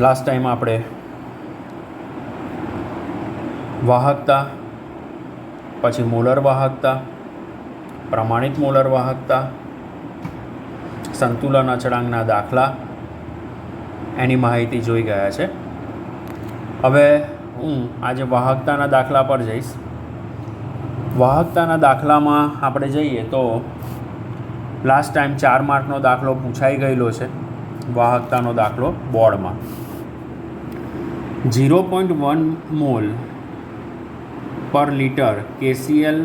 Last time આપણે વાહકતા, પછી મોલર વાહકતા, પ્રમાણિત મોલર વાહકતા, સંતુલન અચળાંકના દાખલા એની માહિતી જોઈ ગયા છે. હવે હું આજે વાહકતાના દાખલા પર જઈશ. વાહકતાના દાખલામાં આપણે જઈએ તો લાસ્ટ ટાઈમ 4 માર્કનો દાખલો પૂછાઈ ગયેલો છે. વાહકતાનો દાખલો બોર્ડમાં 0.1 મોલ પર લીટર KCl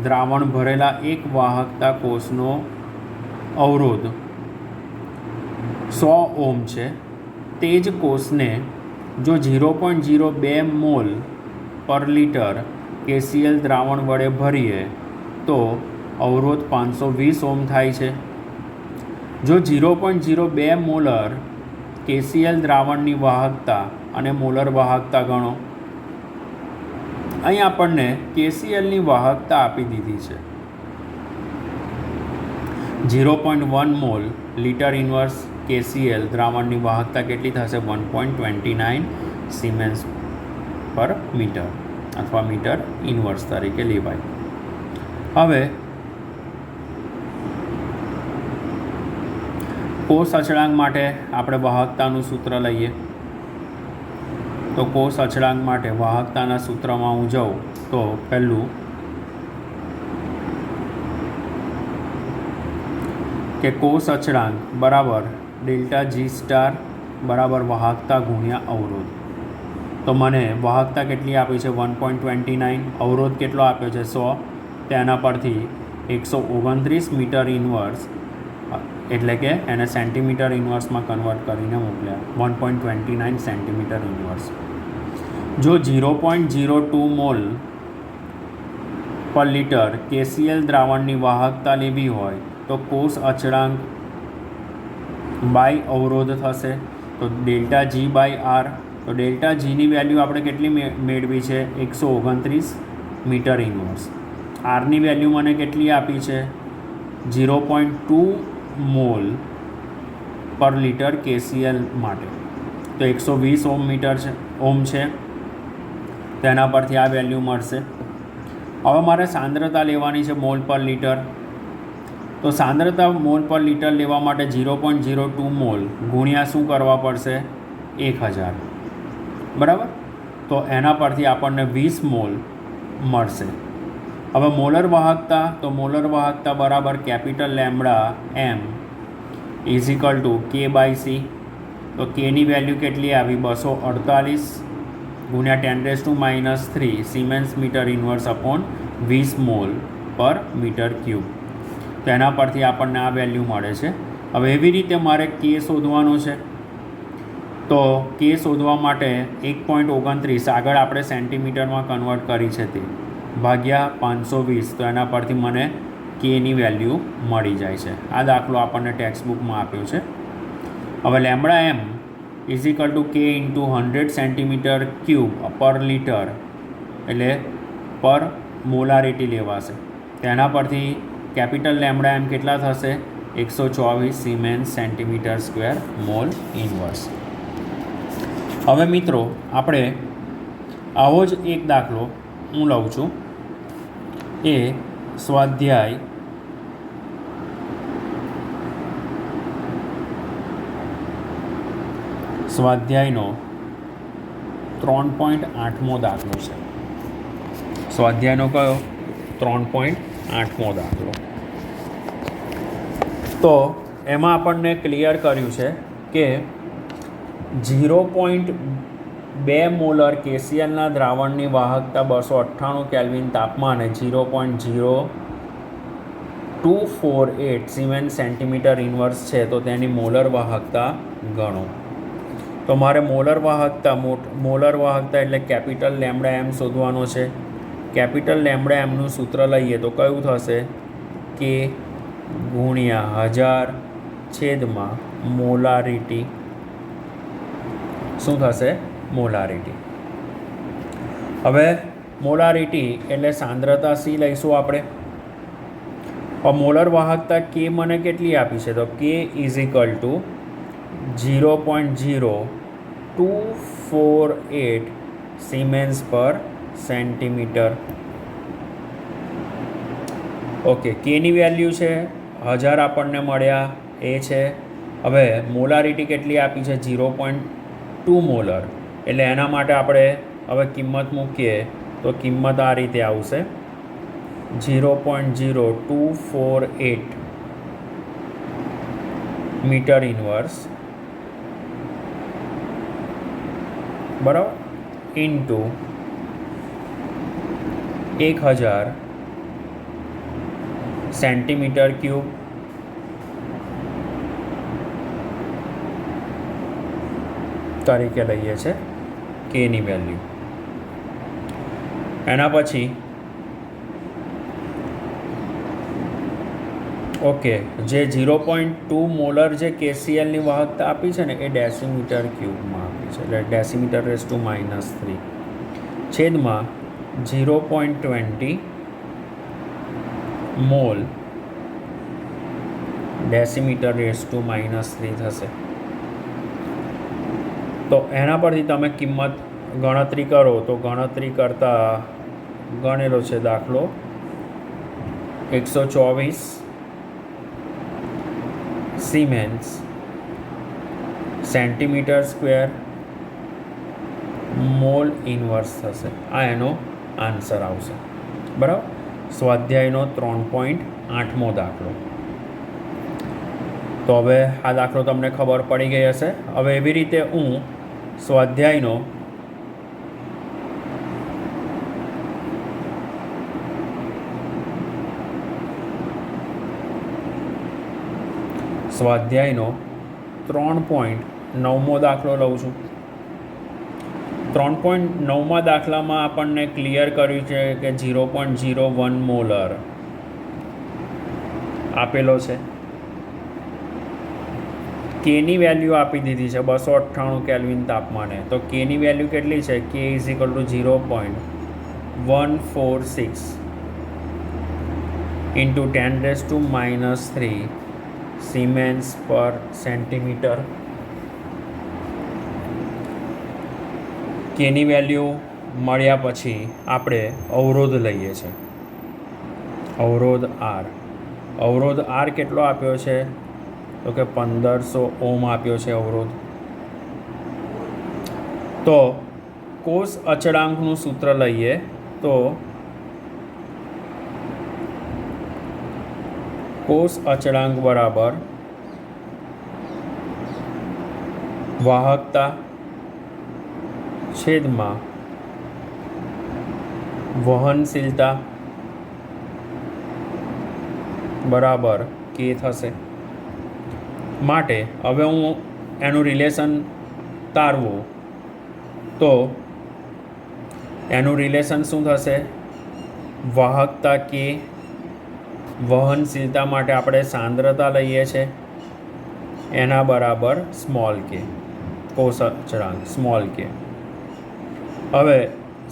દ્રાવણ ભરેલા એક વાહકતા કોષનો અવરોધ 100 ઓહ્મ છે. તે જ કોષને જો 0.02 મોલ પર લીટર KCl દ્રાવણ વડે ભરીએ તો અવરોધ 520 ઓહ્મ થાય છે. જો 0.02 મોલર KCl દ્રાવણની વાહકતા અને મોલર વાહકતા ગણો. અહીં આપણને KClની વાહકતા આપી દીધી છે. 0.1 મોલ લીટર ઇન્વર્સ KCl દ્રાવણની વાહકતા કેટલી થશે? 1.29 સિમેન્સ પર મીટર અથવા મીટર ઇન્વર્સ તરીકે લેવાય. હવે કોષ અચળાંક માટે આપણે વાહકતાનું સૂત્ર લઈએ. તો કોષ અચળાંક માટે વાહકતાના સૂત્રમાં હું જાઉં તો પહેલું કે કોષ અચળાંક બરાબર ડેલ્ટા G સ્ટાર બરાબર વાહકતા ગુણ્યા અવરોધ. તો મને વાહકતા કેટલી આપી છે? 1.29. અવરોધ કેટલો આપ્યો છે? 100. તેના પરથી 129 મીટર ઇન્વર્સ એટલે કે એને સેન્ટીમીટર ઇન્વર્સમાં કન્વર્ટ કરીને મોકલ્યા. 1.29 સેન્ટીમીટર ઇન્વર્સ. જો 0.02 મોલ પર લીટર KCl દ્રાવણની વાહકતા લેવી હોય તો કોષ અચળાંક બાય અવરોધ થશે. તો ડેલ્ટા G બાય R. તો ડેલ્ટા Gની વેલ્યુ આપણે કેટલી મેળવી છે? 129 મીટર ઇન્વર્સ. આરની વેલ્યુ મને કેટલી આપી છે? 0.2 મોલ પર લીટર KCl માટે. તો 120 ઓહ્મ છે. તેના પરથી આ વેલ્યુ મળશે. હવે મારે સાંદ્રતા લેવાની છે મોલ પર લીટર. તો સાંદ્રતા મોલ પર લીટર લેવા માટે 0.02 મોલ ગુણ્યા શું કરવા પડશે? 1000. બરાબર. તો એના પરથી આપણને 20 મોલ મળશે. હવે મોલર વાહકતા, તો મોલર વાહકતા બરાબર capital lambda M is equal to K/C. તો Kની વેલ્યુ કેટલી આવી? 248 ગુણ્યા 10⁻³ siemens metre inverse upon 20 mole પર મીટર ક્યુબ. તો એના પરથી આપણને આ વેલ્યુ મળે છે. હવે એવી રીતે મારે K શોધવાનો છે. તો K શોધવા માટે 1.29 આગળ આપણે સેન્ટીમીટરમાં કન્વર્ટ કરી છે તે ભાગ્યા 520. તો એના પરથી મને Kની વેલ્યુ મળી જાય છે. આ દાખલો આપણને ટેક્સ્ટ બુકમાં આપ્યો છે. હવે lambda M is equal two K into 100 centimetre cube પર લીટર એટલે પર મોલારિટી લેવાશે. તેના પરથી કેપિટલ લેમ્બડા M કેટલા થશે? 124 siemens centimetre square mall inverse. હવે મિત્રો આપણે આવો જ એક દાખલો હું લઉં છું. એ સ્વાધ્યાયનો 3.8મો દાખલો છે. સ્વાધ્યાયનો કયો? 3.8મો દાખલો. તો એમાં આપણને ક્લિયર કર્યું છે કે 0.2 મોલર KClના દ્રાવણની વાહકતા 298 કેલ્વિન તાપમાને 0.0248 સિમેન્સ સેન્ટીમીટર ઇન્વર્સ છે. તો તેની મોલર વાહકતા ગણો. તો મારે મોલર વાહકતા એટલે કેપિટલ લેમ્બડા M શોધવાનો છે. કેપિટલ લેમ્બડા Mનું સૂત્ર લઈએ તો કયું થશે? K ગુણ્યા 1000 છેદમાં મોલારિટી. શું થશે? મોલારિટી. હવે મોલારિટી એટલે સાંદ્રતા C લઈશું આપણે. મોલર વાહકતા K મને કેટલી આપી છે? તો K is equal two 0.02 248 siemens પર સેન્ટીમીટર. ઓકે, કેની વેલ્યુ છે 1000 આપણને મળ્યા એ છે. હવે મોલારિટી કેટલી આપી છે 0.2 મોલર, એટલે એના માટે આપણે હવે કિંમત મૂકીએ તો કિંમત આ રીતે આવશે 0.0248 મીટર ઇન્વર્સ બરાબર ઇન્ટુ 1000 સેન્ટીમીટર ક્યુબ તરીકે લઈએ છે કેની વેલ્યુ. એના પછી ઓકે, જે 0.2 મોલર જે કેસીએલની વાહકતા આપી છે ને એ ડેસીમીટર ક્યુબમાં આપી છે, એટલે ડેસીમીટર રેઝ ટુ -3 છેદમાં 0.20 મોલ ડેસીમીટર રેઝ ટુ -3 થશે. તો એના પરથી તમે કિંમત ગણતરી કરો તો ગણતરી કરતાં ગણેલો છે દાખલો 124 siemens centimetre square mall inverse થશે. આ એનો આન્સર આવશે. બરાબર. સ્વાધ્યાયનો 3.8મો દાખલો. તો હવે આ દાખલો તમને ખબર પડી ગઈ હશે. હવે એવી રીતે હું સ્વાધ્યાયનો સ્વાધ્યાયનો 3.9મો દાખલો લઉં છું. 3.9માં દાખલામાં આપણને ક્લિયર કર્યું છે કે 0.01 મોલર આપેલો છે. કેની વેલ્યુ આપી દીધી છે 298 કેલ્વિન તાપમાને. તો કેની વેલ્યુ કેટલી છે? કે is equal two 0.146 into 10⁻³ siemens પર સેન્ટીમીટર. કેની વેલ્યુ મળ્યા પછી આપણે અવરોધ લઈએ છીએ. અવરોધ આર. અવરોધ આર કેટલો આપ્યો છે? તો કે 1500 ઓમ આપ્યો છે અવરોધ. તો કોષ અચળાંકનું સૂત્ર લઈએ તો કોષ અચળાંક બરાબર વાહકતા છેદમાં વહનશીલતા બરાબર કે થશે. માટે હવે હું એનું રિલેશન તારવું તો એનું રિલેશન શું થશે? વાહકતા કે, વહનશીલતા માટે આપણે સાંદ્રતા લઈએ છીએ એના બરાબર સ્મોલ કે, કોષ અચળાંક સ્મોલ કે. હવે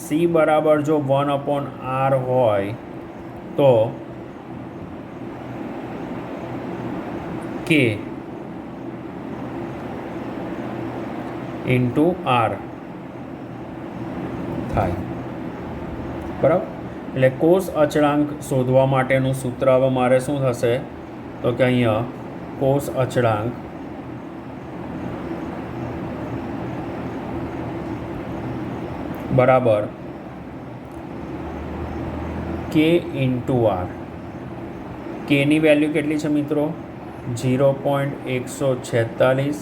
સી બરાબર જો 1/r હોય તો કે ઇન્ટુ આર થાય. બરાબર. એટલે કોષ અચળાંક શોધવા માટેનું સૂત્ર હવે મારે શું થશે? તો કે અહીંયા કોષ અચળાંક બરાબર કે ઇન્ટુ આર. કેની વેલ્યુ કેટલી છે મિત્રો? 0.146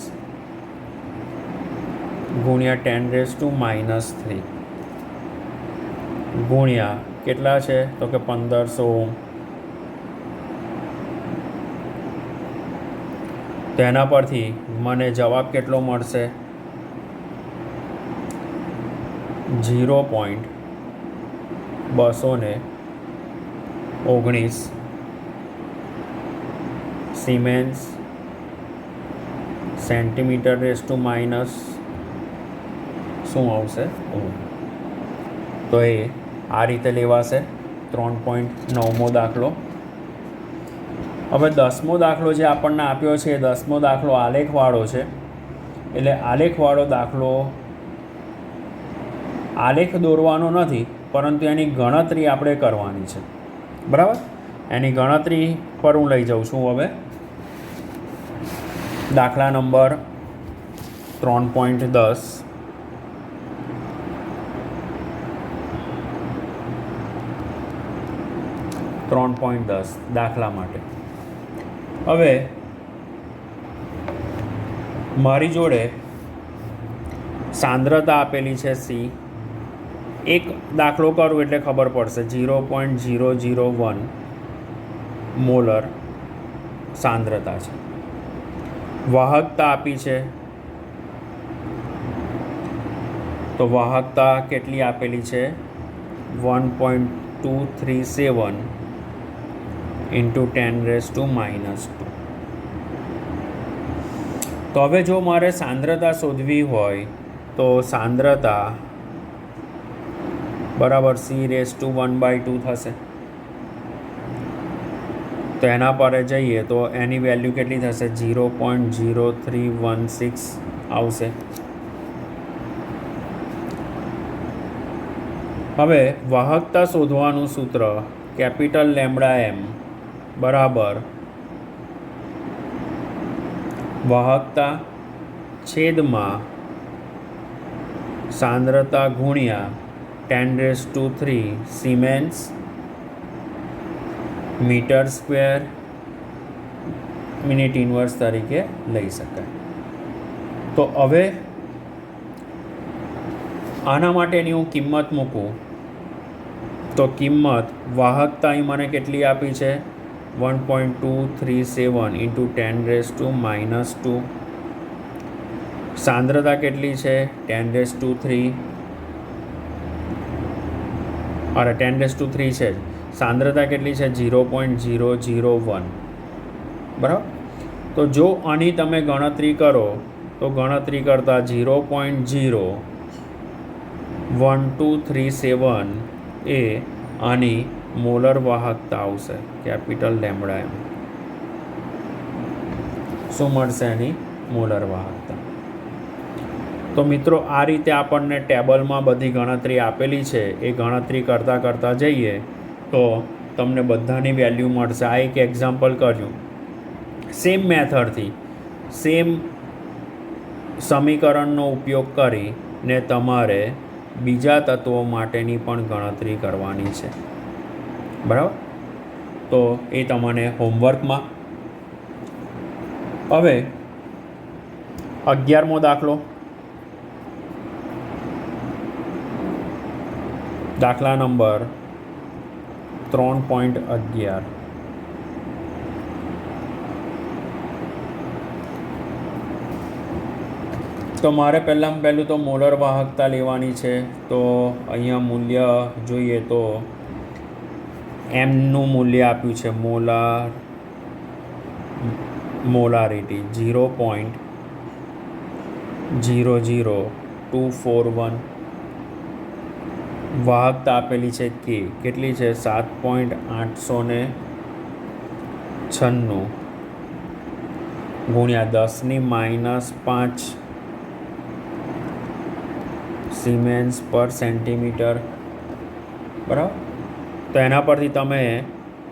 ગુણ્યા 10⁻³ ગુણ્યા કેટલા છે? તો કે 1500 ઓમ. તેના પરથી મને જવાબ કેટલો મળશે? 0.219 siemens centimetre raise to minus શું આવશે? તો એ આ રીતે લેવાશે 3.9મો દાખલો. હવે 10મો દાખલો જે આપણને આપ્યો છે એ 10મો દાખલો આલેખવાળો છે. એટલે આલેખવાળો દાખલો આલેખ દોરવાનો નથી, પરંતુ એની ગણતરી આપણે કરવાની છે. બરાબર, એની ગણતરી પર હું લઈ જાઉં છું. હવે દાખલા નંબર 3.10. દાખલા માટે હવે મારી જોડે સાંદ્રતા આપેલી છે C. એક દાખલો કરું એટલે ખબર પડશે. 0.001 મોલર સાંદ્રતા છે. વાહકતા આપી છે, તો વાહકતા કેટલી આપેલી છે? 1.237 × 10⁻². તો હવે જો મારે સાંદ્રતા શોધવી હોય તો સાંદ્રતા બરાબર C⁻² થશે. તો એના પર જઈએ તો એની વેલ્યુ કેટલી થશે? 0.0316 આવશે. હવે વાહકતા શોધવાનું સૂત્ર કેપિટલ લેમ્બડા m બરાબર વાહકતા છેદમાં સાંદ્રતા ગુણ્યા 10⁻³ siemens metre square minute inverse તરીકે લઈ શકાય. તો હવે આના માટેની હું કિંમત મૂકું તો કિંમત વાહકતા અહીં મને કેટલી આપી છે? 1.237 × 10⁻². સાંદ્રતા કેટલી છે? 10⁻³ અરે 10⁻³ છે. સાંદ્રતા કેટલી છે? 0.001. બરાબર. તો જો આની તમે ગણતરી કરો તો ગણતરી કરતાં 0.01237 એ આની મોલર વાહકતા આવશે. કેપિટલ લેમ્બડા m શું મળશે? એની મોલર વાહકતા. તો મિત્રો આ રીતે આપણને ટેબલમાં બધી ગણતરી આપેલી છે. એ ગણતરી કરતાં જઈએ તો તમને બધાની વેલ્યુ મળશે. આ એક એક્ઝામ્પલ કર્યું. સેમ મેથડથી સેમ સમીકરણનો ઉપયોગ કરીને તમારે બીજા તત્વો માટેની પણ ગણતરી કરવાની છે. બરાબર. તો એ તમને હોમવર્કમાં. હવે 11મો દાખલો. દાખલા નંબર 3.11. તો મારે પહેલું તો મોલર વાહકતા લેવાની છે. તો અહીંયા મૂલ્ય જોઈએ તો એમનું મૂલ્ય આપ્યું છે મોલારિટી 0.00241. વાહકતા આપેલી છે K કેટલી છે? 7.896 ગુણ્યા 10⁻5 સિમેન્સ પર સેન્ટીમીટર. બરાબર. તો એના પરથી તમે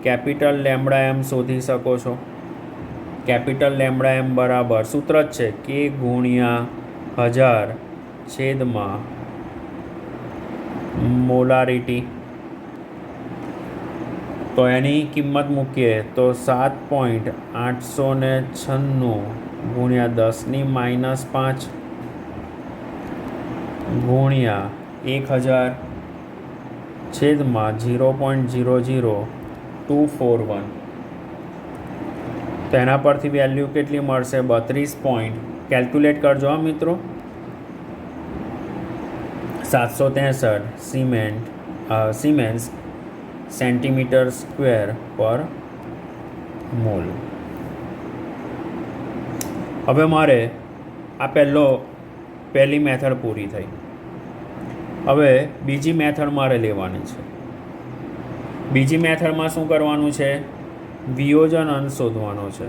કેપિટલ લેમ્બડા m શોધી શકો છો. કેપિટલ લેમ્બડા m બરાબર સૂત્ર જ છે K ગુણ્યા 1000 છેદમાં મોલારિટી. તો એની કિંમત મૂકીએ તો 7.896 ગુણ્યા 10⁻5 ગુણ્યા 1000 છેદમાં 0.00241. તો એના પરથી વેલ્યુ કેટલી મળશે? 32. કેલ્ક્યુલેટ કરજો હા મિત્રો. 763 સિમેન્સ સેન્ટીમીટર સ્ક્વેર પર મોલ. હવે મારે આ પહેલી મેથડ પૂરી થઈ. હવે બીજી મેથડ મારે લેવાની છે. બીજી મેથડમાં શું કરવાનું છે? વિયોજન અંશ શોધવાનો છે.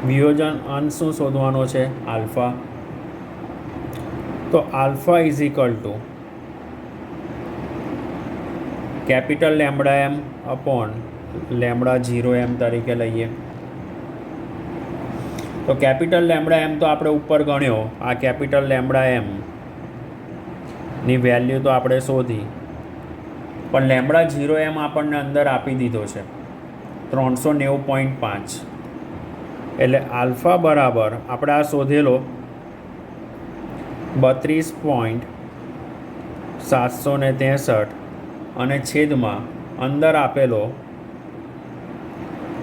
વિયોજન અંશ શું શોધવાનો છે? આલ્ફા. તો alpha is equal to capital lambda M upon lambda 0 M તરીકે લઈએ. તો કેપિટલ લેમ્બડા એમ તો આપણે ઉપર ગણ્યો, આ કેપિટલ લેમ્બડા એમ ની વેલ્યુ તો આપણે શોધી, પણ લેમ્બડા 0 એમ આપણને અંદર આપી દીધો છે 390.5. એટલે આલ્ફા બરાબર આપણે આ શોધેલો 32.763 અને છેદમાં અંદર આપેલો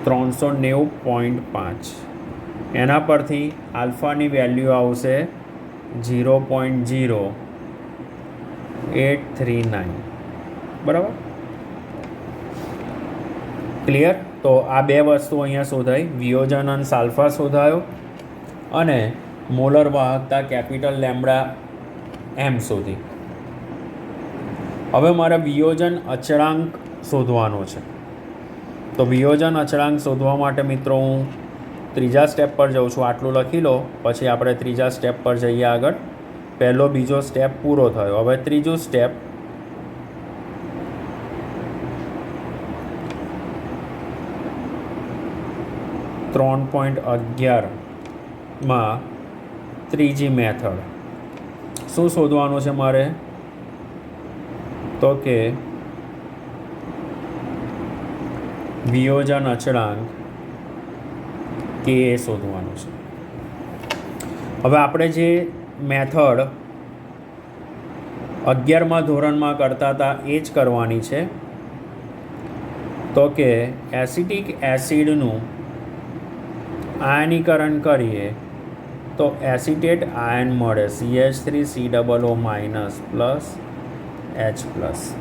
390.5. એના પરથી આલ્ફાની વેલ્યુ આવશે 0.0839. બરાબર, ક્લિયર? તો આ બે વસ્તુ અહીંયા શોધાઈ, વિયોજન અંશ આલ્ફા શોધાયો અને મોલર વાહકતા કેપિટલ લેમ્બડા એમ શોધી. હવે મારે વિયોજન અચળાંક શોધવાનો છે. તો વિયોજન અચળાંક શોધવા માટે મિત્રો હું ત્રીજા સ્ટેપ પર જાઉં છું. આટલું લખી લો, પછી આપણે ત્રીજા સ્ટેપ પર જઈએ આગળ. પહેલો બીજો સ્ટેપ પૂરો થયો, હવે ત્રીજું સ્ટેપ. ત્રણ 3.11 ત્રીજી મેથડ. શું શોધવાનું છે મારે? તો કે વિયોજન અચળાંક કે એ શોધવાનું છે. હવે આપણે જે મેથડ 11મા ધોરણમાં કરતા હતા એ જ કરવાની છે. તો કે એસિટિક એસિડનું આયનીકરણ કરીએ તો એસિટેટ આયન મળે, CH3COO- પ્લસ H પ્લસ.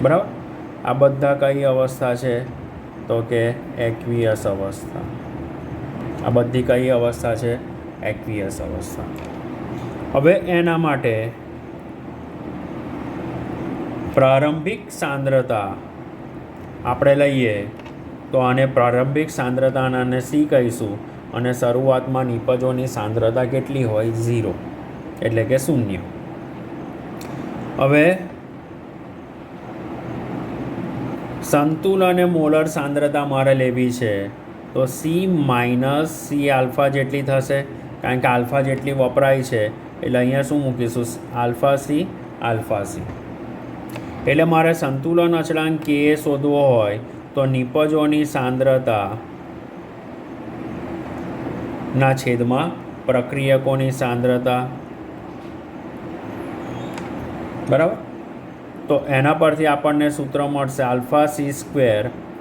બરાબર, આ બધા કઈ અવસ્થા છે? તો કે એક્વિયસ અવસ્થા. આ બધી કઈ અવસ્થા છે? એક્વિયસ અવસ્થા. હવે એના માટે પ્રારંભિક સાંદ્રતા આપણે લઈએ તો આને પ્રારંભિક સાંદ્રતાને C કહીશું અને શરૂઆતમાં નિપજોની સાંદ્રતા કેટલી હોય? 0, એટલે કે 0. હવે સંતુલન અને મોલર સાંદ્રતા મારે લેવી છે તો C માઇનસ C આલ્ફા જેટલી થશે, કારણ કે આલ્ફા જેટલી વપરાય છે એટલે અહીંયા શું મૂકીશું? Alpha C. એટલે મારે સંતુલન અચળાંક કે શોધવો હોય તો નિપજોની સાંદ્રતા ના છેદમાં પ્રક્રિયકોની સાંદ્રતા. બરાબર, તો એના પરથી આપણને સૂત્ર મળશે alpha C²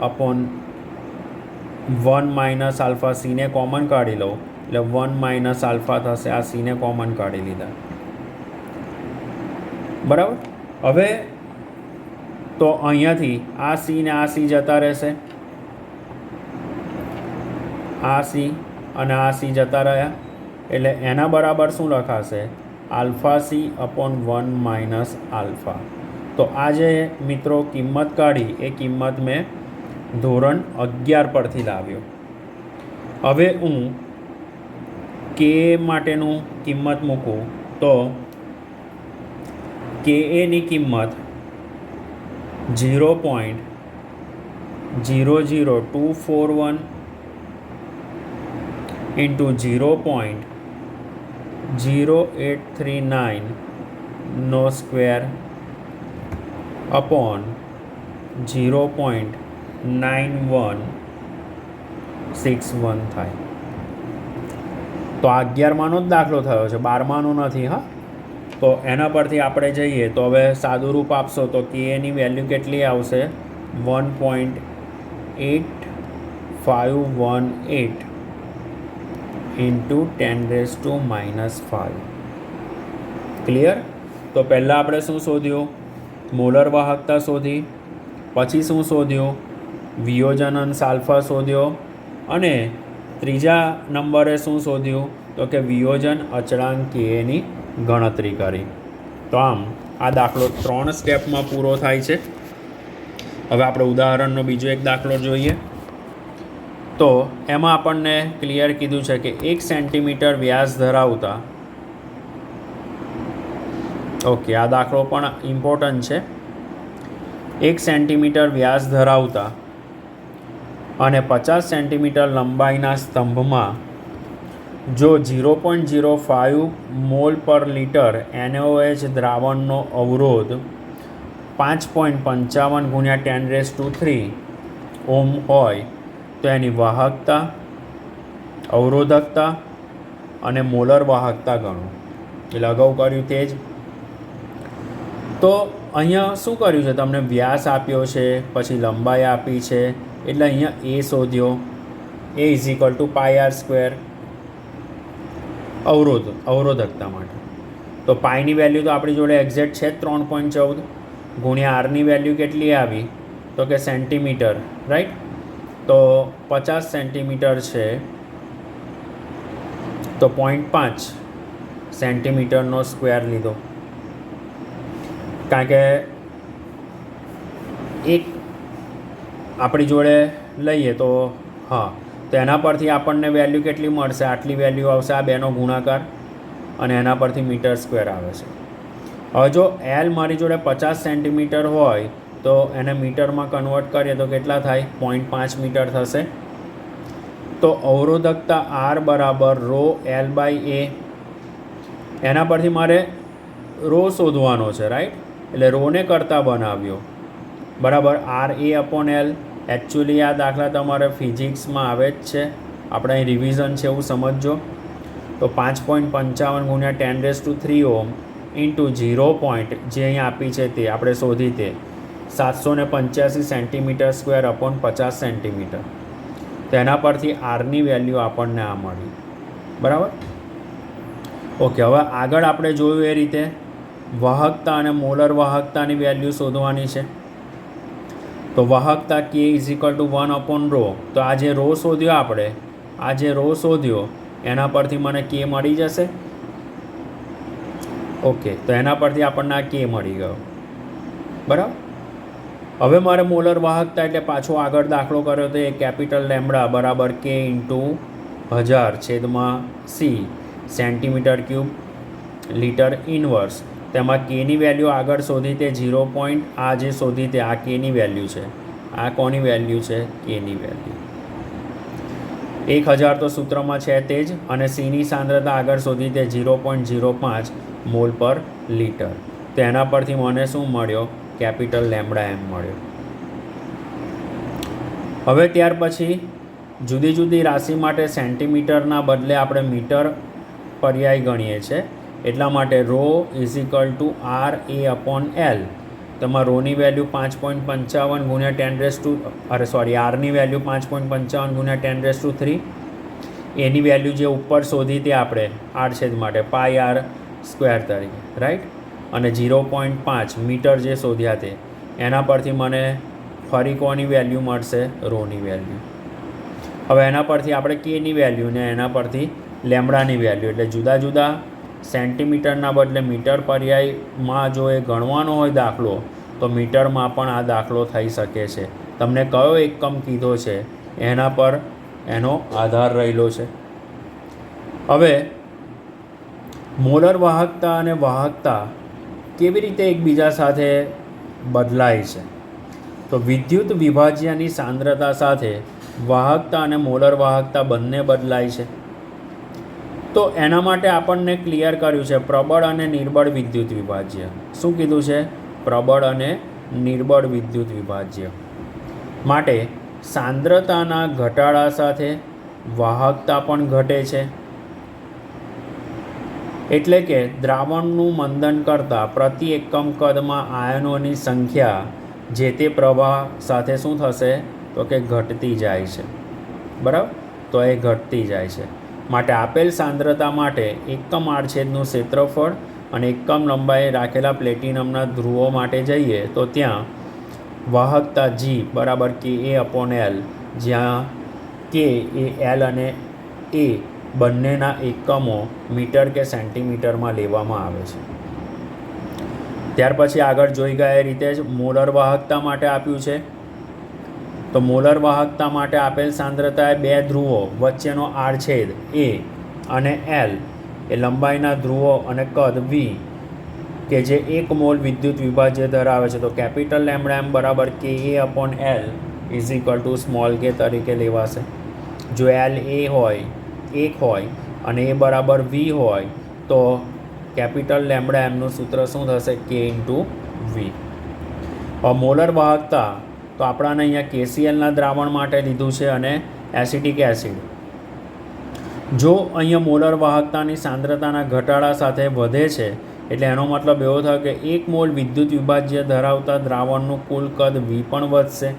upon 1 minus alpha. C ને કોમન કાઢી લો એટલે 1 માઇનસ આલ્ફા થશે. આ C ને કોમન કાઢી લીધા. બરાબર, હવે તો અહીંયાથી આ C ને આ C જતા રહેશે, આ C અને આ C જતા રહ્યા, એટલે એના બરાબર શું લખાશે? Alpha C upon 1 minus alpha. તો આ જે મિત્રો કિંમત કાઢી એ કિંમત મેં ધોરણ 11 પરથી લાવ્યો. હવે હું કે માટેનું કિંમત મૂકું તો કે એની કિંમત 0.00241 ઇન્ટુ 0.0839 નો સ્ક્વેર અપોન 0.9161 થાય. તો આ 11માનો જ દાખલો થયો છે, 12માનો નથી. હા, તો એના પરથી આપણે જઈએ તો હવે સાદું રૂપ આપશો તો કે એની વેલ્યુ કેટલી આવશે? 1.8518 ઇન્ટુ 10⁻⁻5. ક્લિયર? તો પહેલાં આપણે શું શોધ્યું? મોલર વાહકતા શોધી. પછી શું શોધ્યું? વિયોજન અંશ આલ્ફા શોધ્યો. અને ત્રીજા નંબરે શું શોધ્યું? તો કે વિયોજન અચળાંક કે એની ગણતરી કરી. તો આમ આ દાખલો 3 સ્ટેપમાં પૂરો થાય છે. હવે આપણે ઉદાહરણનો બીજો એક દાખલો જોઈએ. તો એમાં આપણને ક્લિયર કીધું છે કે 1 સેન્ટીમીટર વ્યાસ ધરાવતા ઓકે, આ દાખલો પણ ઇમ્પોર્ટન્ટ છે. 1 સેન્ટીમીટર વ્યાસ ધરાવતા અને 50 સેન્ટીમીટર લંબાઈના સ્તંભમાં જો 0.05 મોલ પર લીટર NaOH દ્રાવણનો અવરોધ 5.55 × 10³ ઓહ્મ હોય તો એની વાહકતા, અવરોધકતા અને મોલર વાહકતા ગણો. એટલે અગાઉ કર્યું તે જ. તો અહીંયા શું કર્યું છે, તમને વ્યાસ આપ્યો છે, પછી લંબાઈ આપી છે, એટલે અહીંયા એ શોધ્યો. A = πr². અવરોધકતા માટે તો પાઈની વેલ્યુ તો આપણી જોડે એક્ઝેક્ટ છે 3.14 ગુણ્યા આરની વેલ્યુ કેટલી આવી તો કે સેન્ટીમીટર, રાઈટ. તો 50 સેન્ટીમીટર છે તો 0.5 સેન્ટીમીટરનો સ્ક્વેર લીધો, કારણ કે એક આપણી જોડે લઈએ તો હા, તો એના પરથી આપણને વેલ્યુ કેટલી મળશે, આટલી વેલ્યુ આવશે, આ બેનો ગુણાકાર, અને એના પરથી મીટર સ્ક્વેર આવે છે. હવે જો એલ મારી જોડે 50 સેન્ટીમીટર હોય તો એને મીટરમાં કન્વર્ટ કરીએ તો કેટલા થાય, 0.5 મીટર થશે. તો અવરોધકતા આર બરાબર ρL/A. એના પરથી મારે રો શોધવાનો છે, રાઈટ. એટલે રોને કરતાં બનાવ્યો, બરાબર. RA/L. એકચ્યુઅલી આ દાખલા તમારે ફિઝિક્સમાં આવે જ છે, આપણે અહીં રિવિઝન છે એવું સમજજો. તો 5.55 × 10³ ઓહ્મ ઇન્ટુ 0. જે અહીં આપી છે તે આપણે શોધી તે 785 સેન્ટીમીટર સ્ક્વેર / 50 સેન્ટીમીટર. તો એના પરથી આરની વેલ્યુ આપણને આ મળી, બરાબર. ઓકે, હવે આગળ આપણે જોયું એ રીતે વાહકતા અને મોલર વાહકતાની વેલ્યુ શોધવાની છે. તો વાહકતા K = 1/ρ. તો આ જે રો શોધ્યો આપણે, આ જે રો શોધ્યો એના પરથી મને K મળી જશે. ઓકે, તો એના પરથી આપણને આ K મળી ગયો, બરાબર. હવે મારે મોલર વાહકતા એટલે પાછો આગળ દાખલો કર્યો તો એ કેપિટલ લેમ્બડા બરાબર K × 1000/C centimetre cube litre inverse. તેમાં કેની વેલ્યુ આગળ શોધી તે 0. આ જે શોધી તે આ કેની વેલ્યુ છે, આ કોની વેલ્યુ છે, કેની વેલ્યુ. 1000 તો સૂત્રમાં છે તે જ, અને સીની સાંદ્રતા આગળ શોધી તે 0.05 મોલ પર લીટર. તો એના પરથી મને શું મળ્યો, કેપિટલ લેમ્બડા એમ મળ્યો. હવે ત્યાર પછી જુદી જુદી રાશિ માટે સેન્ટીમીટરના બદલે આપણે મીટર પર્યાય ગણીએ છીએ. એટલા માટે ρ = RA/L. તેમાં રોની વેલ્યુ 5.55 × આરની વેલ્યુ 5.55 × 10³ એની વેલ્યુ જે ઉપર શોધી તે આપણે r² માટે πr² તરીકે, રાઈટ. અને 0.5 મીટર જે શોધ્યા તે એના પરથી મને ફરી કોની વેલ્યુ મળશે, રોની વેલ્યુ. હવે એના પરથી આપણે કેની વેલ્યુ ને એના પરથી લેમ્બડાની વેલ્યુ, એટલે જુદા જુદા સેન્ટીમીટરના બદલે મીટર પર્યાયમાં જો એ ગણવાનો હોય દાખલો તો મીટરમાં પણ આ દાખલો થઈ શકે છે. તમને કયો એકમ કીધો છે એના પર એનો આધાર રહેલો છે. હવે મોલર વાહકતા અને વાહકતા કેવી રીતે એકબીજા સાથે બદલાય છે, તો વિદ્યુત વિભાજ્યની સાંદ્રતા સાથે વાહકતા અને મોલર વાહકતા બંને બદલાય છે. તો એના માટે આપણને ક્લિયર કર્યું છે પ્રબળ અને નિર્બળ વિદ્યુત વિભાજ્ય. શું કીધું છે, પ્રબળ અને નિર્બળ વિદ્યુત વિભાજ્ય માટે સાંદ્રતાના ઘટાડા સાથે વાહકતા પણ ઘટે છે. એટલે કે દ્રાવણનું મંદન કરતાં પ્રતિ એકમ કદમાં આયનોની સંખ્યા જે તે પ્રવાહ સાથે શું થશે, તો કે ઘટતી જાય છે, બરાબર. તો એ ઘટતી જાય છે. માટે આપેલ સાંદ્રતા માટે એકમ આડછેદનું ક્ષેત્રફળ અને એકમ લંબાઈ રાખેલા પ્લેટિનમના ધ્રુવો માટે જઈએ તો ત્યાં વાહકતા G બરાબર KA/L, જ્યાં K એ L અને A બંનેના એકમો મીટર કે સેન્ટીમીટરમાં લેવામાં આવે છે. ત્યાર પછી આગળ જોઈ ગયા એ રીતે જ મોલર વાહકતા માટે આપ્યું છે. તો મોલર વાહકતા માટે આપેલ સાંદ્રતા એ બે ધ્રુવો વચ્ચેનો આડછેદ A અને L એ લંબાઈના ધ્રુવો અને કદ V કે જે 1 મોલ વિદ્યુત વિભાજ્ય ધરાવે છે, તો કેપિટલ લેમ્બડા એમ બરાબર KA/L is equal two small કે તરીકે લેવાશે. જો L એ હોય 1 હોય અને એ બરાબર V હોય તો કેપિટલ લેમ્બડા એમનું સૂત્ર શું થશે? K/V. મોલર વાહકતા તો આપણાને અહીંયા KClના દ્રાવણ માટે લીધું છે અને એસિટિક એસિડ. જો અહીંયા મોલર વાહકતાની સાંદ્રતાના ઘટાડા સાથે વધે છે એટલે એનો મતલબ એવો થયો કે 1 મોલ વિદ્યુત વિભાજ્ય ધરાવતા દ્રાવણનું કુલ કદ V પણ વધશે.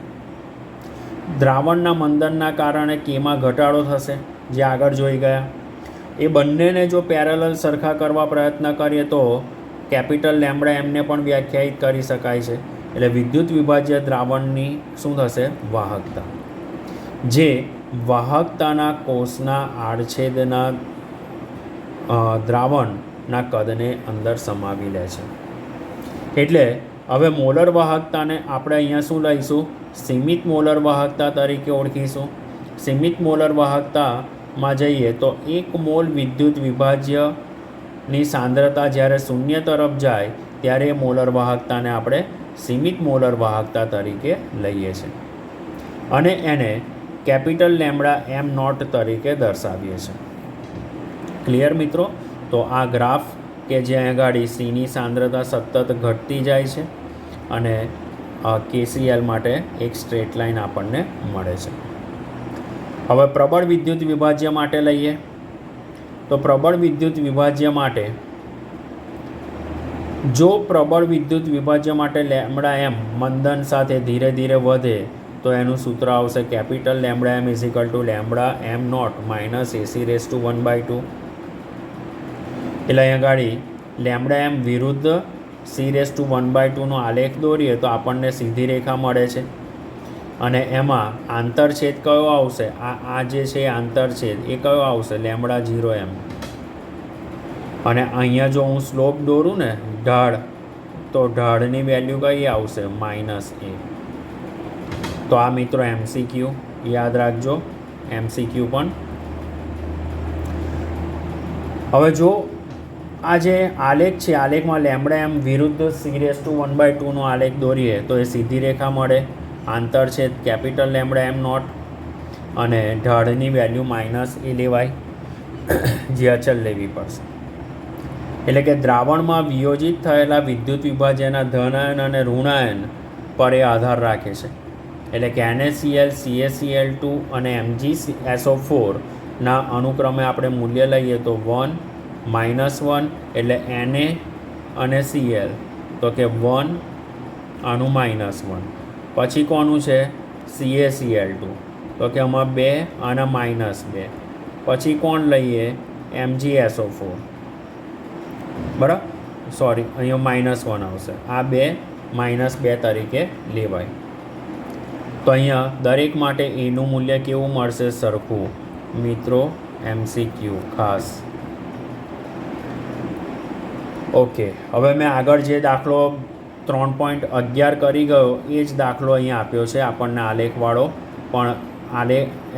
દ્રાવણના મંદનના કારણે Kમાં ઘટાડો થશે, જે આગળ જોઈ ગયા. એ બંનેને જો પેરેલલ સરખા કરવા પ્રયત્ન કરીએ તો કેપિટલ લેમ્બડા એમને પણ વ્યાખ્યાયિત કરી શકાય છે. એટલે વિદ્યુત વિભાજ્ય દ્રાવણની શું થશે? વાહકતા, જે વાહકતાના કોષના આડછેદના દ્રાવણના કદને અંદર સમાવી લે છે. એટલે હવે મોલર વાહકતાને આપણે અહીંયા શું લઈશું? સીમિત મોલર વાહકતા તરીકે ઓળખીશું. સીમિત મોલર વાહકતામાં જઈએ તો 1 મોલ વિદ્યુત વિભાજ્યની સાંદ્રતા જ્યારે શૂન્ય તરફ જાય ત્યારે એ મોલર વાહકતાને આપણે સીમિત મોલર વાહકતા તરીકે લઈએ છીએ અને એને કેપિટલ લેમ્બડા એમ નોટ તરીકે દર્શાવીએ છીએ. ક્લિયર મિત્રો? તો આ ગ્રાફ કે જ્યાં આગળ Cની સાંદ્રતા સતત ઘટતી જાય છે અને KCl માટે એક સ્ટ્રેટ લાઇન આપણને મળે છે. હવે પ્રબળ વિદ્યુત વિભાજ્ય માટે લઈએ તો પ્રબળ વિદ્યુત વિભાજ્ય માટે જો પ્રબળ વિદ્યુત વિભાજ્ય માટે લેમ્બડા એમ મંદન સાથે ધીરે ધીરે વધે તો એનું સૂત્ર આવશે capital lambda M is equal to lambda M nought minus AC⁻². એટલે અહીંયા ગાડી લેમ્બડા એમ વિરુદ્ધ C⁻²નો આલેખ દોરીએ તો આપણને સીધી રેખા મળે છે અને એમાં આંતરછેદ કયો આવશે? આ જે છે આંતરછેદ એ કયો આવશે? Lambda 0m. અને અહીંયા જો હું સ્લોપ દોરું ને ઢાળ, તો ઢાળની વેલ્યુ કઈ આવશે? -a. તો આ મિત્રો MCQ યાદ રાખજો, MCQ પણ. હવે જો આ જે આલેખ છે, આલેખમાં લેમ્બડા એમ વિરુદ્ધ C⁻²નો આલેખ દોરીએ તો એ સીધી રેખા મળે, આંતરછેદ કેપિટલ લેમ્બડા એમ નોટ અને ઢાળની વેલ્યુ -a લેવાય, જે અચલ લેવી પડશે. એટલે કે દ્રાવણમાં વિયોજિત થયેલા વિદ્યુત વિભાજ્યના ધનાયન અને ઋણાયન પર એ આધાર રાખે છે. એટલે કે NaCl, CaCl2 અને MgSO4 ના અનુક્રમે આપણે મૂલ્ય લઈએ તો 1, -1 એટલે Na અને Cl, તો કે 1 આનું -1. પછી કોનું છે? CaCl2, તો કે આમાં 2 અને -2. પછી કોણ લઈએ? MgSO4. બરાબર, સોરી અહીંયા -1 આવશે. આ 2 -2 તરીકે લેવાય. તો અહીંયા દરેક માટે એનું મૂલ્ય કેવું મળશે? સરખું. મિત્રો MCQ ખાસ. ઓકે, હવે મેં આગળ જે દાખલો 3.11 કરી ગયો એ જ દાખલો અહીંયા આપ્યો છે આપણને આલેખવાળો, પણ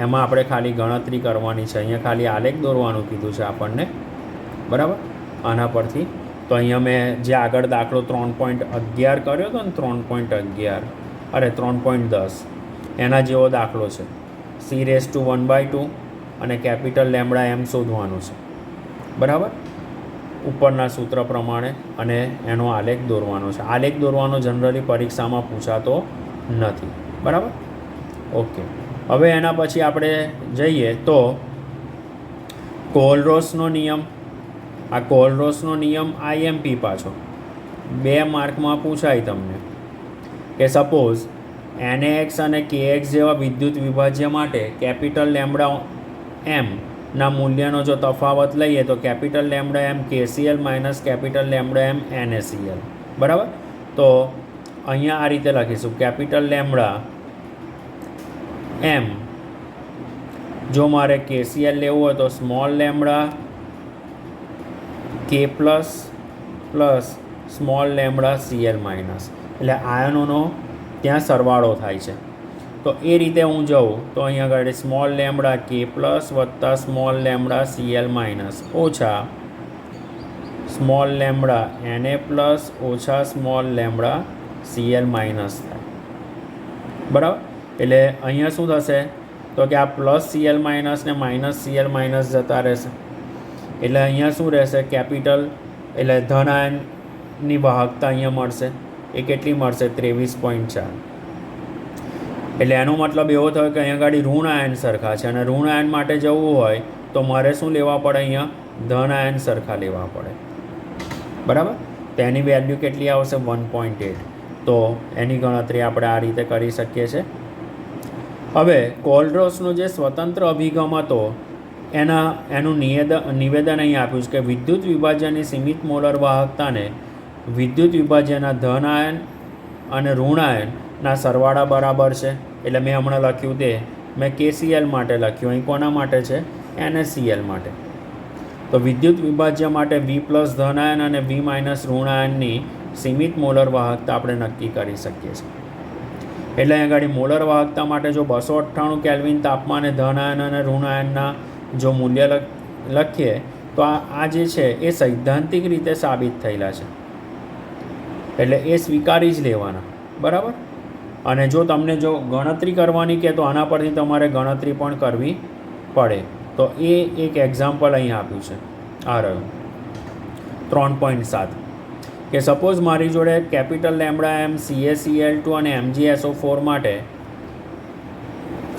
એમાં આપણે ખાલી ગણતરી કરવાની છે. અહીંયા ખાલી આલેખ દોરવાનું કીધું છે આપણને, બરાબર, આના પરથી. તો અહીંયા મેં જે આગળ દાખલો 3.11 કર્યો હતો ને, 3.10 એના જેવો દાખલો છે. C⁻² અને કેપિટલ લેમ્બડા એમ શોધવાનું છે, બરાબર, ઉપરના સૂત્ર પ્રમાણે, અને એનો આલેખ દોરવાનો છે. આલેખ દોરવાનો જનરલી પરીક્ષામાં પૂછાતો નથી, બરાબર. ઓકે, હવે એના પછી આપણે જઈએ તો કોહલરોસનો નિયમ. આ કોહલરોસનો નિયમ IMP પાછો 2 માર્કમાં પૂછાય તમને કે સપોઝ NaX અને KX જેવા વિદ્યુત વિભાજ્ય માટે કેપિટલ લેમ્બડા એમ ના મૂલ્યનો જો તફાવત લઈએ તો કેપિટલ લેમ્બડા એમ KCl માઇનસ કેપિટલ લેમ્બડા એમ NaCl, બરાબર. તો અહીંયા આ રીતે લખીશું, કેપિટલ લેમ્બડા એમ જો મારે KCl લેવું હોય તો small lambda K plus small lambda Cl minus, એટલે આયનોનો ત્યાં સરવાળો થાય છે. તો એ રીતે હું જાઉં તો અહીંયા આગળ સ્મોલ લેમ્બડા K પ્લસ વત્તા સ્મોલ લેમ્બડા Cl માઇનસ ઓછા સ્મોલ લેમડા Na પ્લસ ઓછા સ્મોલ લેમડા Cl માઇનસ થાય, બરાબર. એટલે અહીંયા શું થશે તો કે આ પ્લસ Cl માઇનસ ને માઇનસ Cl માઇનસ જતા રહેશે. એટલે અહીંયા શું રહેશે કેપિટલ, એટલે ધન આયનની વાહકતા અહીંયા મળશે. એ કેટલી મળશે 23.4. એટલે એનો મતલબ એવો થયો કે અહીંયા આગળ ઋણ આયન સરખા છે અને ઋણ આયન માટે જવું હોય તો મારે શું લેવા પડે, અહીંયા ધન આયન સરખા લેવા પડે, બરાબર. તો એની વેલ્યુ કેટલી આવશે 1.8. તો એની ગણતરી આપણે આ રીતે કરી શકીએ છીએ. હવે કોલરોસનો જે સ્વતંત્ર અભિગમ હતો એનું નિવેદન અહીં આપ્યું છે કે વિદ્યુત વિભાજ્યની સીમિત મોલર વાહકતાને વિદ્યુત વિભાજ્યના ધન આયન અને ઋણ આયનના સરવાળા બરાબર છે. એટલે મેં હમણાં લખ્યું તે મેં KCl માટે લખ્યું, અહીં કોના માટે છે NaCl માટે. તો વિદ્યુત વિભાજ્ય માટે V પ્લસ ધન આયન અને V માઇનસ ઋણ આયનની સીમિત મોલર વાહકતા આપણે નક્કી કરી શકીએ છીએ. એટલે અહીં આગળ મોલર વાહકતા માટે જો 298 કેલ્વિન તાપમાને ધન આયન અને ઋણ આયનના જો મૂલ્ય લખીએ તો આ જે છે એ સૈદ્ધાંતિક રીતે સાબિત થયેલા છે, એટલે એ સ્વીકારી જ લેવાના, બરાબર. અને જો તમને જો ગણતરી કરવાની કે તો આના પરથી તમારે ગણતરી પણ કરવી પડે. તો એ એક એક્ઝામ્પલ અહીં આપ્યું છે, આ રહ્યું 3.7 કે સપોઝ મારી જોડે કેપિટલ લેમ્બડા એમ CaCl2 અને MgSO4 માટે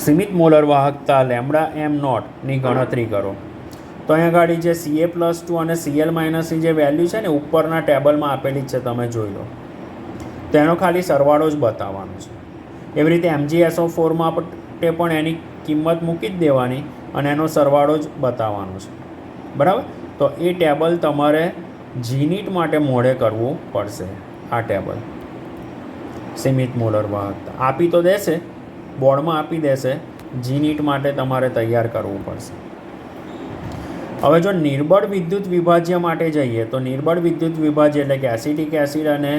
સીમિત મોલર વાહકતા લેમ્બડા એમ નોટની ગણતરી કરો. તો અહીંયા આગળ જે Ca+2 અને Cl માઇનસની જે વેલ્યુ છે ને ઉપરના ટેબલમાં આપેલી જ છે, તમે જોઈ લો. તેનો ખાલી સરવાળો જ બતાવવાનો છે. એવી રીતે MgSO4 માટે પણ એની કિંમત મૂકી જ દેવાની અને એનો સરવાળો જ બતાવવાનો છે, બરાબર. તો એ ટેબલ તમારે જીનીટ માટે મોઢે કરવું પડશે. આ ટેબલ સીમિત મોલર વાહકતા આપી તો દેશે, બોર્ડમાં આપી દેશે, જીનીટ માટે તમારે તૈયાર કરવું પડશે. હવે જો નિર્બળ વિદ્યુત વિભાજ્ય માટે જઈએ તો નિર્બળ વિદ્યુત વિભાજ્ય એટલે કે એસિટિક એસિડ અને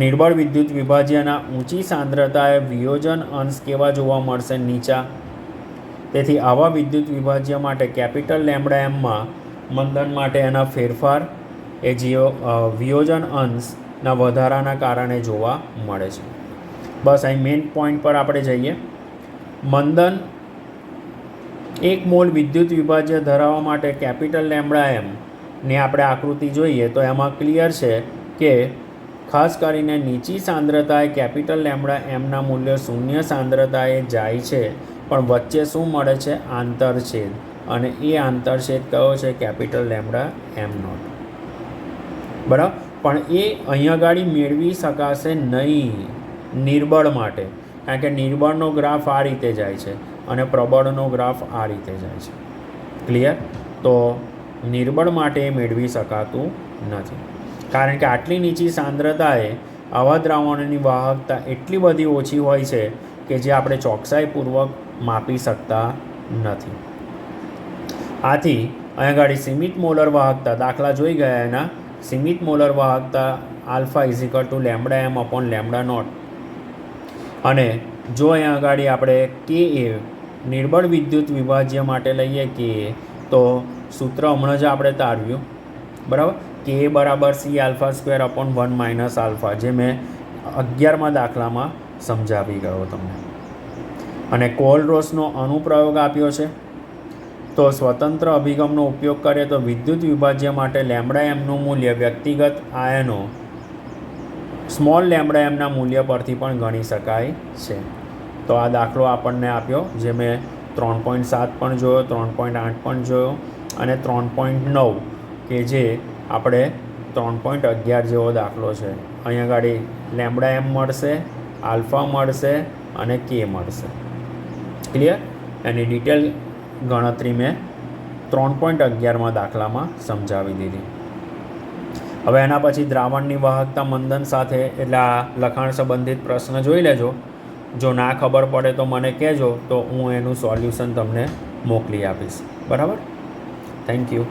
નિર્બળ વિદ્યુત વિભાજ્યના ઊંચી સાંદ્રતાએ વિયોજન અંશ કેવા જોવા મળશે, નીચા. તેથી આવા વિદ્યુત વિભાજ્ય માટે કેપિટલ લેમ્બડા એમમાં મંદન માટે એના ફેરફાર એ વિયોજન અંશના વધારાના કારણે જોવા મળે છે. બસ અહીં મેઇન પોઈન્ટ પર આપણે જઈએ. મંદન 1 મોલ વિદ્યુત વિભાજ્ય ધરાવવા માટે કેપિટલ લેમ્બડા એમની આપણે આકૃતિ જોઈએ તો એમાં ક્લિયર છે કે ખાસ કરીને નીચી સાંદ્રતાએ કેપિટલ લેમ્બડા એમના મૂલ્યો શૂન્ય સાંદ્રતાએ જાય છે, પણ વચ્ચે શું મળે છે, આંતરછેદ. અને એ આંતરછેદ કયો છે, કેપિટલ લેમ્બડા એમ નોટ, બરાબર. પણ એ અહીંયા આગળ મેળવી શકાશે નહીં નિર્બળ માટે, કારણ કે નિર્બળનો ગ્રાફ આ રીતે જાય છે અને પ્રબળનો ગ્રાફ આ રીતે જાય છે. ક્લિયર. તો નિર્બળ માટે મેળવી શકાતું નથી, કારણ કે આટલી નીચી સાંદ્રતાએ આવા દ્રાવણોની વાહકતા એટલી બધી ઓછી હોય છે કે જે આપણે ચોકસાઈપૂર્વક માપી શકતા નથી. આથી અહીંયા આગળ સીમિત મોલર વાહકતા દાખલા જોઈ ગયા, એના સીમિત મોલર વાહકતા alpha = lambda M upon lambda nought. અને જો અહીંયા આગળ આપણે Ka નિર્બળ વિદ્યુત વિભાજ્ય માટે લઈએ Ka, તો સૂત્ર હમણાં જ આપણે તારવ્યું, બરાબર. Ka બરાબર C⁴/1 - આલ્ફા, જે મેં 11મા દાખલામાં સમજાવી ગયો તમને. અને કોલરોસનો અનુપ્રયોગ આપ્યો છે. તો સ્વતંત્ર અભિગમનો ઉપયોગ કરીએ તો વિદ્યુત વિભાજ્ય માટે લેમ્બડા એમનું મૂલ્ય વ્યક્તિગત આયનો સ્મોલ લેમ્બડા એમના મૂલ્ય પરથી પણ ગણી શકાય છે. તો આ દાખલો આપણને આપ્યો, જે મેં 3.7 પણ જોયો, 3.8 પણ જોયો અને 3.9 કે જે આપણે 3.11 જેવો દાખલો છે. અહીંયા આગળ લેમ્બડા એમ મળશે, આલ્ફા મળશે અને કે મળશે. ક્લિયર. એની ડિટેલ ગણતરી મેં 3.11માં દાખલામાં સમજાવી દીધી. હવે એના પછી દ્રાવણની વાહકતા મંદન સાથે, એટલે આ લખાણ સંબંધિત પ્રશ્ન જોઈ લેજો. જો ના ખબર પડે તો મને કહેજો, તો હું એનું સોલ્યુશન તમને મોકલી આપીશ, બરાબર. Thank you.